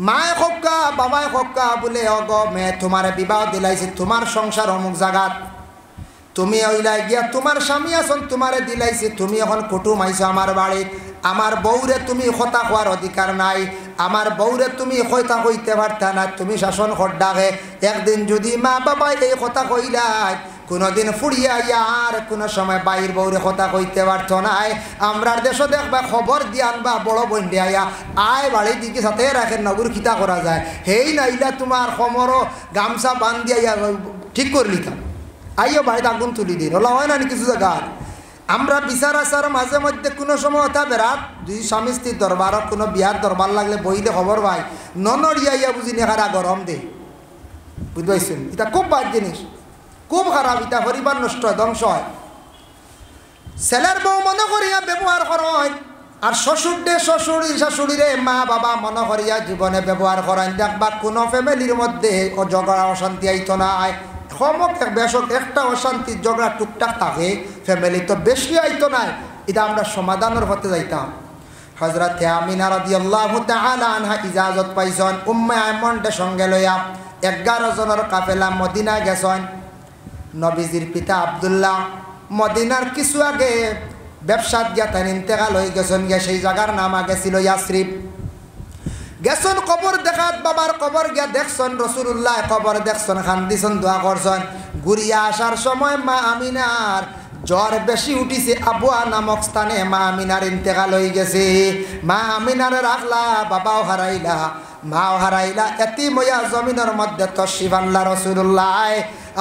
মায়ে খোকা বাবায় খোকা বলে অগ মেয়ে তোমার বিবাহ দিলাইছে তোমার সংসার অমুক জাগাত, তুমি ওইলাই গিয়া তোমার স্বামী আসন তোমারে দিলাইছে, তুমি এখন কুটুম আইছো আমার বাড়ি, আমার বউরে তুমি কথা খোয়ার অধিকার নাই, আমার বউরে তুমি কথা কইতে পারতা না, তুমি শাসন করডাকে। একদিন যদি মা বাবাই এই কথা কইলাই, কোনোদিন ফুড়িয়া আর কোনো সময় বাইর বউরে কথা কইতে পারতো নাই। আমরার দেশও দেখবা খবর দিয়ে আনবা বড় বোন আয়া আয় বাড়ির দিকে সাথে রাখেন নগুর খিতা করা যায়, হেই নাইলা তোমার সমরও গামছা বান দিয়া ঠিক করে লিতাম, আইও বাড়িতে আগুন তুলি দিন, ওলা হয় না কিছু জায়গার। আমরা বিচার আচার মাঝে মধ্যে কোনো সময় ওটা বেড়াত দুই স্বামী স্ত্রীর দরবারও কোনো বিয়ার দরবার লাগলে বইলে খবর ভাই ননড়িয়া বুঝি নেখারা গরম দে, বুঝতে পারছেন? এটা খুব বাদ জিনিস, খুব খারাপ। এটা পরিবার নষ্ট হয়, ধ্বংস হয়। ছেলের বউ মনে করিয়া ব্যবহার করেন আর শ্বশুরে শাশুড়িরে মা বাবা মনে করিয়া জীবনে ব্যবহার করেন। দেখবা কোনো ফ্যামিলির মধ্যে ঝগড়া অশান্তি আইতো নাই, সমক বেশক একটা অশান্তির ঝগড়া টুকটাক থাকে, ফ্যামিলি তো বেশি আইতো নাই। এটা আমরা সমাধানের হতে যাইতাম। হযরত আমিনা রাদিয়াল্লাহু তাআলা আনহা ইজাজত পাইছেন উম্মে আয়মনকে সঙ্গে লইয়া 11 জনের কাফেলা মদিনা গেছেন। নবীজির পিতা আব্দুল্লাহ মদিনার কিছু আগে ব্যবসাত গিয়া তার ইন্তেকাল হয়ে গেছেন, গিয়া সেই জায়গার নাম আগে ছিল ইয়াসরিব। গেছেন কবর দেখাত, বাবার কবর গিয়া দেখছেন, রাসূলুল্লাহ কবর দেখছেন, খান্দিছেন, দোয়া করছেন। ঘুরিয়া আসার সময় মা আমিনার জ্বর বেশি উঠিছে, আবুয়া নামক স্থানে মা আমিনার ইন্তেকাল হয়ে গেছে। মা আমিনার রাখলা, বাবাও হারাইলা, মাও হারাইলা, এতিম হইয়া জমিনের মধ্যে তশরিফ আনলা রাসূলুল্লাহ।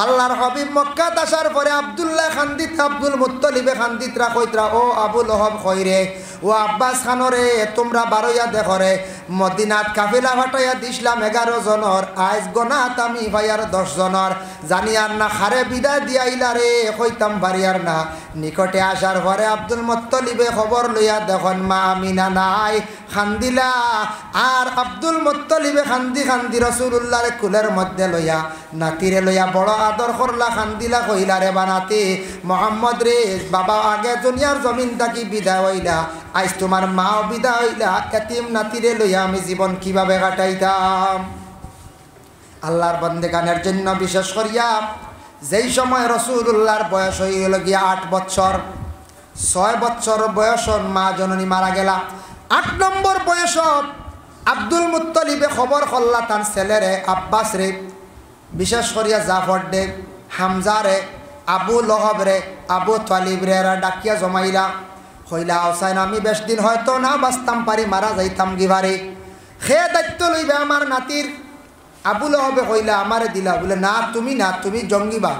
আল্লাহর হাবিব মক্কাত আসার পরে আব্দুল্লাহ খান্দিত, আব্দুল মুত্তালিবে খান্দিতরা কইতরা, ও আবু লহব কইরে, ও আব্বাস খানরে, তোমরা বারইয়া দেখরে মদিনাত কাফিলা ফাটাইয়া দিছিলাম 11 জনের, আজ গনাত আমি ভাইয়ার 10 জনের, জানিয়ার না খারে বিদায় দিয়াইলা রে, কইতাম বাড়িয়ার না। নিকটে আসার পরে আব্দুল মুত্তালিবে খবর লইয়া দেখুন মা আমিনা নাই, খান্দিলা। আর আব্দুল মুত্তালিবে খান্দি খান্দি রাসূলুল্লাহর কুলের মধ্যে লইয়া নাতিরে লইয়া বড় আদর করলা, খান্দিলা, কইলা রে বানাতে মোহাম্মদ রে, বাবা আগে দুনিয়ার জমিন থাকি বিদায় হইলা, আজ তোমার মাও বিদায় হইলা, এতিম নাতিরে লইয়া আমি জীবন কিভাবে কাটাইতাম। আল্লাহর বান্দেগানের জন্য বিশেষ করিয়া যেই সময় রাসূলুল্লাহর বয়স হইল গিয়া 8 বছর, 6 বছর বয়স মা জননী মারা গেলা। 8 নম্বর বয়স আব্দুল মুত্তালিবে খবর করলা তার ছেলেরে আব্বাস রে, বিশেষ করিয়া জাফর ডে, হামজা রে, আবু লহব রে, আবু তালিব রে ডাকিয়া জমাইলা, কইলা হোসাইন আমি বেশ দিন হয়তো না বাঁচতাম পারি, মারা যাইতাম গিভারে, সে দায়িত্ব লইবে আমার নাতির। আবু লহবে কইলা আমারে দিলা, বলে না তুমি না, তুমি জঙ্গিবা।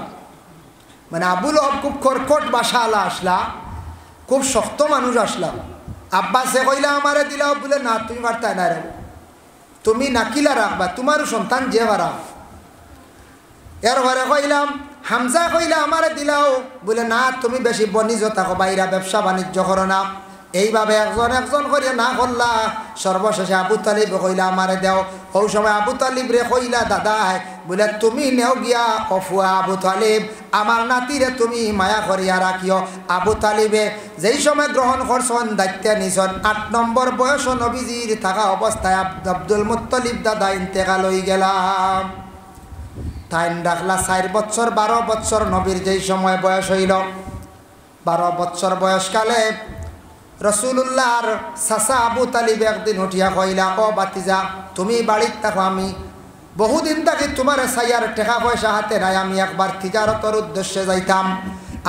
মানে আবু লহব খুব কর্কট বাসাওয়ালা আসলা, খুব শক্ত মানুষ আসলা। আব্বাসে কইলা আমারে দিলা, বলে না তুমি পারতা না রে, তুমি নাকিলা রাখবা, তোমারও সন্তান যে ভাড়া। এর ঘরে কইলাম হামজা কইলা আমারে দিলাও, বলে না তুমি বেশি বনিজ থাকো, বাইরা ব্যবসা বাণিজ্য করো না। এইভাবে একজন একজন করিয়া না করলা, সর্বশেষে আবু তালিব কইলা আমারে দেও। ওই সময় আবু তালিব রে কইলা দাদা, বলে তুমি নেও গিয়া অফুয়া আবু তালিব, আমার নাতিরে তুমি মায়া করিয়া রাখিও। আবু তালিবে যেই সময় গ্রহণ করছেন, দায়িত্বে নিছেন, 8 নম্বর বয়স নবীজির থাকা অবস্থায় আব্দুল মুত্তালিব দাদা ইন্তেকাল হয়ে গেলাম। টাইম রাখলা 4 বছর 12 বছর নবীর যেই সময় বয়স হইল, 12 বছর বয়সকালে রাসূলুল্লাহর চাচা আবু তালিব একদিন উঠিয়া কইলা, ও বাতিজা তুমি বাড়িত থাকো, আমি বহুদিন থাকি তোমার সাইয়ার টাকা পয়সা হাতে নাই, আমি একবার তিজারতের উদ্দেশ্যে যাইতাম,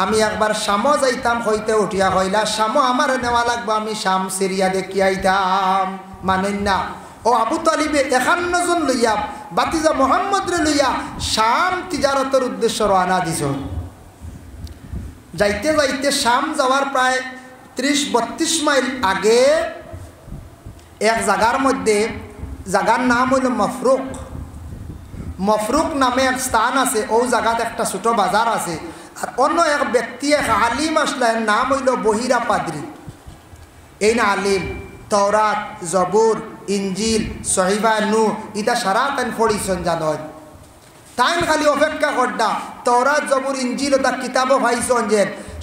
আমি একবার শামও যাইতাম। হইতে উঠিয়া কইলা শামও আমার নেওয়া লাগবে, আমি শাম সিরিয়া দেখিয়া আইতাম। মানেন না, ও আবু তালিবে 51 জন লইয়া বাতিজা মোহাম্মদ রে লইয়া শাম তিজারতের উদ্দেশ্য রওনা দিছ। যাইতে যাইতে শাম যাওয়ার প্রায় 30-32 মাইল আগে এক জায়গার মধ্যে, জায়গার নাম হইল মফরুক। মফরুক নামে এক স্থান আছে, ও জায়গাত একটা ছোট বাজার আছে। আর অন্য এক ব্যক্তি, এক আলিম আসলেন, নাম হইল বহিরা পাদ্রী। এই না আলিম তওরাত, জবুর, ইঞ্জিল, সহিফা নূহ ইটা সারা তাই পড়িছেন জানো। তাইন খালি অপেক্ষা করডা তওরাত, জবুর, ইঞ্জিল তা কিতাবও পাইছেন যে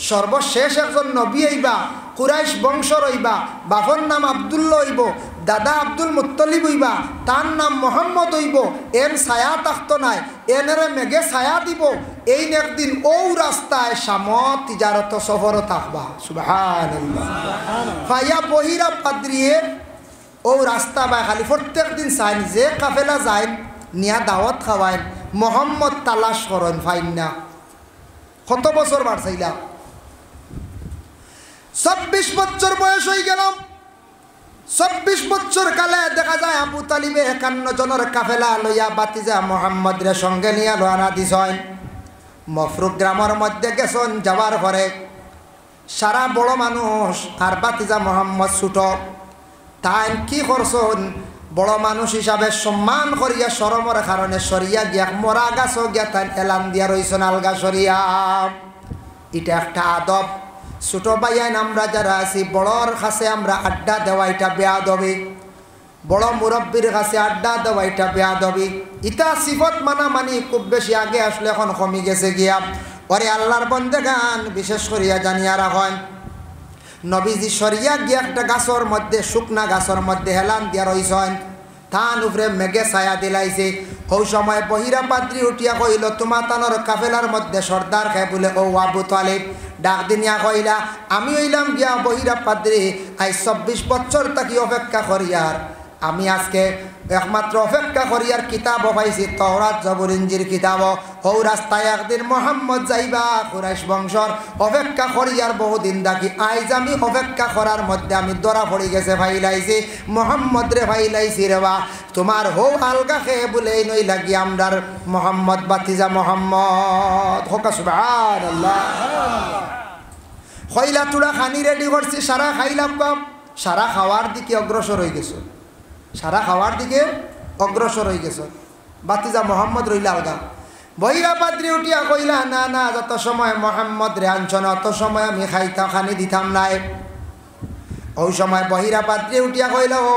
সর্বশেষ একজন নবী হইবা, কুরাইশ বংশ রইবা, বাপর নাম আব্দুল্লাহ হইব, দাদা আব্দুল মুত্তলিব হইবা, তার নাম মোহাম্মদ হইব। এন ছায়া থাকতো নাই, এনের মেঘে ছায়া দিব। এই একদিন ও রাস্তায় সামত তিজারত সফরও থাকবা। সুবহানাল্লাহ। ফাইয়া বহিরা পাদ্রিয়ে ও রাস্তা বা খালি প্রত্যেক দিন চাইন যে কাফেলা যায় নিয়া দাওয়াত খাওয়াইন, মোহাম্মদ তালাশ করেন ফাইন না। কত বছর বাড়ছাইলা? 26 বছর বয়স হয়ে গেল। 26 বছর কালে দেখা যায় আবু তালিবে 51 জনের কাফেলা লইয়া বাতিজা মোহাম্মদ রে সঙ্গে নিয়ে রওনা দিছেন। মফরুক গ্রামের মধ্যে গেছেন, যাওয়ার পরে সারা বড় মানুষ আর বাতিজা মোহাম্মদ ছোট। তাই কি করছেন, বড় মানুষ হিসাবে সম্মান করিয়া শরমের কারণে সরিয়া গিয়া মরা গাছ গিয়া তাই এলান দিয়া রইছেন আলগা সরিয়া। এটা একটা আদব। ছোট ভাইয়ান আমরা যারা আছি, বড়র কাছে আমরা আড্ডা দেওয়া এটা বেয়াদবি। বড় মুরব্বীর কাছে আড্ডা দেওয়া এটা বেয়াদবি। ইটা সিফত মানামানি খুব বেশি আগে আসলে এখন কমে গেছে গিয়া। ওরে আল্লাহর বন্দেগান বিশেষ করিয়া জানিয়া রাখেন, নবীজি সরিয়া গিয়া একটা গাছর মধ্যে, শুকনা গাছর মধ্যে হেলান দিয়া রইছেন। থান উপরে মেঘে ছায়া দিলাইছে। ওই সময় বহিরা পাদ্রী উঠিয়া কইল, তোমার তানোর কাফেলার মধ্যে সর্দার খায় বলে ও আবু তালিব। ডাক দিনিয়া কইলা, আমি হইলাম গিয়া বহিরা পাদ্রী, আজ 24 বছর তাকি অপেক্ষা করিয়ার আমি আজকে একমাত্র অপেক্ষা করিয়ার কিতাব পাইছি, তওরাত, জবুর, ইঞ্জিল কিতাব। ও রাস্তায় একদিন মোহাম্মদ যাইবা, কুরাইশ বংশর অপেক্ষা করিয়ার বহুদিন থাকি। আইজ আমি অপেক্ষা করার মধ্যে আমি ধরা পড়ে গেছে, ভাইলাইছি মোহাম্মদ রে, ভাইলাইছি রে বা। তোমার হো আলগা খেয়ে বলে নই লাগি আমরার মোহাম্মদ বাতিজা মোহাম্মদ। হোকা সুবহানাল্লাহ। খইলা তুড়া খানি রেডি করছি, সারা খাইলাম কম। সারা খাওয়ার দিকে অগ্রসর হয়ে গেছো, সারা খাওয়ার দিকে অগ্রসর হয়ে গেছ। বাতিজা মোহাম্মদ রইলা আলগা। বহিরা পাদ্রী উঠিয়া কইলা, না না, যত সময় মোহাম্মদ রে আনছ না অত সময় আমি খাইতাম, খানি দিতাম নাই। ওই সময় বহিরা পাদ্রী উঠিয়া কইলা, ও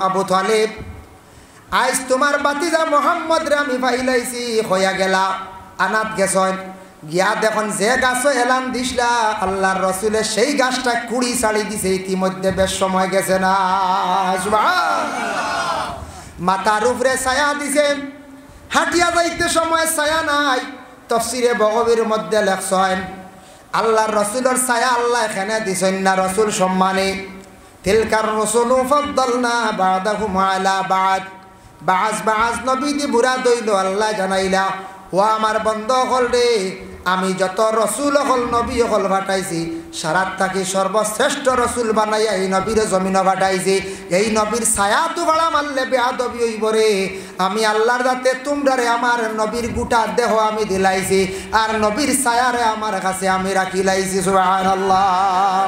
আবু তালিব, আজ তোমার বাতিজা মোহাম্মদ রে আমি পাইলাইছি, হইয়া গেলা আনাত গেছন। গিয়া দেখুন যে গাছও এলান দিসলা আল্লাহর রসুলের, সেই গাছটা কুড়ি ছাড়ি দিছে। ইতিমধ্যে বেশ সময় গেছে না। মাথার উপরে ছায়া দিছে, হাঁটিয়া যাইতে সময় ছায়া নাই। তফসিরে বগবীর মধ্যে লেখছেন, আল্লাহর রসুলের ছায়া আল্লাহ এখানে দিছেন না রসুল সম্মানে। তিলকার রসুলু ফাদ্দালনা বা'দাহুম আলা বা'দ। বাজ নবী দি বুড়া দইল আল্লাহ জানাইলা, ও আমার বন্ধ হল রে, আমি যত রসুল হল নবী হল ফাটাইছি, সারাত থাকি সর্বশ্রেষ্ঠ রসুল বানাইয়া এই নবীর জমিন ফাটাইছি। এই নবীর ছায়া তো ভাড়া মারলে বেয়াদবি হইব রে। আমি আল্লাহর যাতে তোমরা রে আমার নবীর গোটা দেহ আমি দিলাইছি, আর নবীর ছায়ারে আমার কাছে আমি রাখিলাইছি। সুবহানাল্লাহ।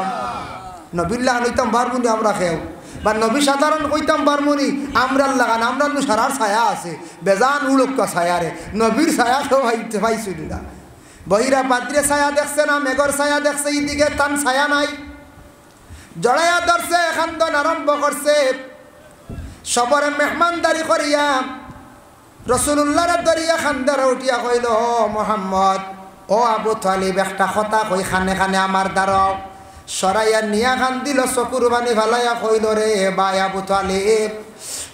নবীল্লাহ হইতাম বারমুনি আমরা খেও, বা নবী সাধারণ কইতাম বারমুনি আমরা লাগান, আমরা সারার ছায়া আছে, বেজান উলক্কা ছায়া রে, নবীর ছায়া তো পাইছি না। বহিরা পাদ্রে ছায়া দেখছে না, মেঘর ছায়া দেখছে, এইদিকে তান ছায়া নাই। জড়াইয়া ধরছে, খান্দন আরম্ভ করছে। সবরে মেহমানদারি করিয়া রসুল্লাহর দরিয়া খান্দারে উঠিয়া কইল, ও মোহাম্মদ, ও আবু তালিব, একটা কথা কই খানে খানে আমার দ্বারাও। সরাইয়া নিয়া খান দিল, চকুর বানি ভালাইয়া কইল, রে ভাই আবু তালিব,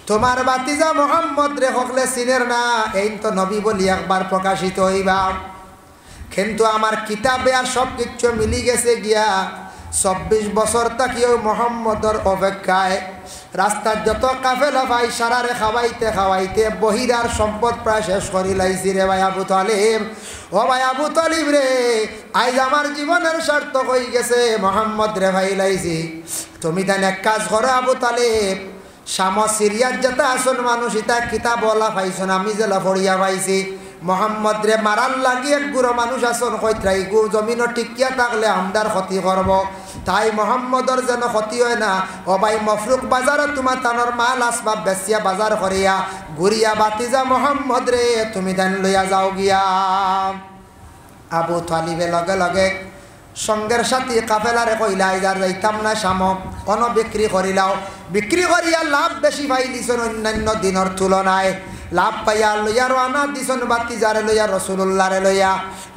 তোমার বাতিজা মোহাম্মদ রে হকলে চিনের না, এই তো নবী বলি একবার প্রকাশিত হইবা, কিন্তু আমার কিতাবে আর সব কিছু মিলি গেছে গিয়া 24 বছর তাকিও মোহাম্মদর অপেক্ষায়। রাস্তার যত কাফেলা ভাই সারারে খাওয়াইতে খাওয়াইতে বহিরার সম্পদ প্রায় শেষ করি লাইছি রে ভাই আবু তালিব। ও ভাই আবু তালিব রে, আজ আমার জীবনের সার্থক হয়ে গেছে, মোহাম্মদ রে ভাই লাইছি। তুমি তাই এক কাজ করো আবু তালিব, শাম সিরিয়ার যেটা আসল মানুষ ইতা কিতাব বলা পাইছো না, আমি জেলা ফড়িয়া পাইছি, মোহাম্মদ রে মারার লাগি এক গুড়ো মানুষ আসন কইত্রাই গু জমিনও টিকিয়া থাকলে আমদার ক্ষতি করব তাই মোহাম্মদর যেন ক্ষতি হয় না। ও ভাই মফরুক বাজারও তোমার তানোর মাল আসবাব বেসিয়া বাজার করিয়া ঘুরিয়া বাতিজা মোহাম্মদ রে তুমি দেন লইয়া যাও গিয়া। আবু তালিবে লগে লগে সঙ্গের সাথী কাফেলারে কইলা ইজার যাইতাম না শামক অন বিক্রি করিলাও। বিক্রি করিয়া লাভ বেশি পাইলিছেন অন্যান্য দিনের তুলনায়। লাভ পাইয়া লইয়া রানা দিছন বাতিজারে লইয়া রসুল্লাহরে লইয়া।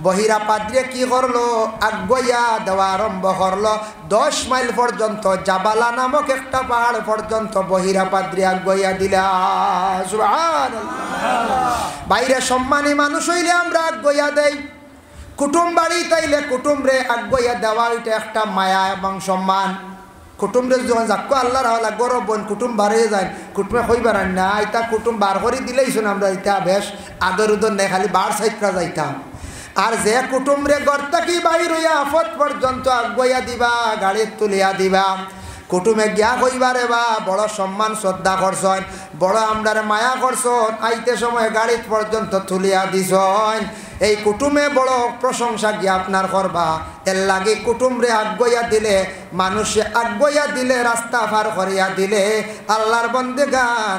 বহিরা পাদ্রে কি করলো আগুয়া দেওয়া আরম্ভ করলো। 10 মাইল পর্যন্ত জাবালা নামক একটা পাহাড় পর্যন্ত বহিরা পাদ্রে আগুয়া দিলা। সুবহানাল্লাহ। বাইরে সম্মানী মানুষ হইলে আমরা আগুয়া দেই, কুটুম বাড়ি তাইলে কুটুমরে আগুয়া দেওয়া এটা একটা মায়া এবং সম্মান। কুটুমরে যখন যাক আল্লাহর হলা গরব বোন কুটুম বাড়িয়ে যায়, কুটুমে কইবার না এটা কুটুম বার করে দিলেইছুন আমরা এটা বেশ আদর উদর নেই, খালি বার সাইটরা যাইতাম। আর যে কুটুমরে গড়তা কি বাইর হইয়া আফত পর্যন্ত আগুয়া দিবা, গাড়ির তুলিয়া দিবা। কুটুমে গিয়া কইবারে বা বড় সম্মান শ্রদ্ধা করছেন, বড় আমরারে মায়া করছেন, আইতে সময় গাড়িত পর্যন্ত তুলিয়া দিছন। এই কুটুমে বড় প্রশংসা গিয়া আপনার করবা। এর লাগে কুটুমরে আগুয়া দিলে, মানুষে আগুয়া দিলে, রাস্তা পার করিয়া দিলে আল্লাহর বন্দেগান